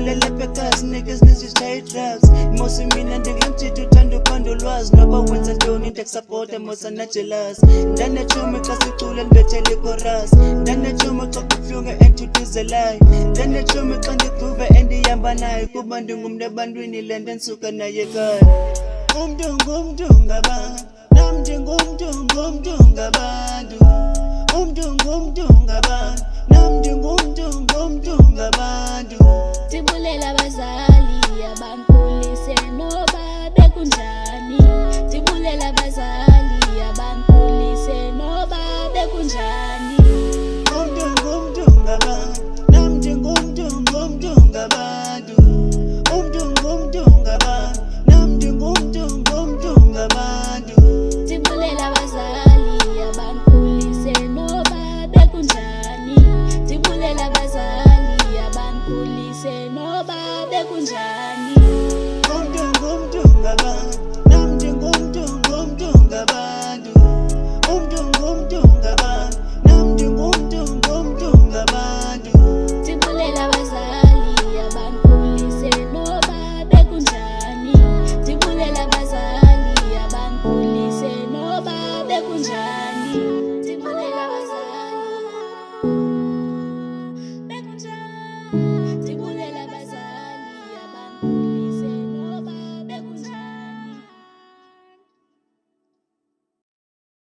Lalela bekas niggas nisishaya drugs Mosi mina ndikulamtshithu uthanda uphanda ulwazi Noba wenza ntoni ndiyakusapota mosa na jealous Ndanechumi xa sicula ndibethele ichorus Ndanechumi xa kubuhlungu endithuduzelayo Ndanechumi xa ndigroove endihamba nayo Kuba ndingumntu ebantwini le nto ndisuka naye ekhaya Umntu ngumntu ngabantu Nam ndingumntu ngumntu ngabantu Umntu ngumntu ngabantu Nam ndingumntu ngumntu ngabantu Tibulela abazali abangikhulise noba bekunjani Tibulela abazali abangikhulise noba bekunjani Umntu ngumntu ngabantu Nam ndingumntu ngumntu ngabantu Umntu ngumntu ngabantu Nam ndingumntu ngumntu ngabantu Tibulela abazali abangikhulise noba bekunjani Tibulela abazali abangikhulise noba bekunjani Umntu ngumntu ngabantu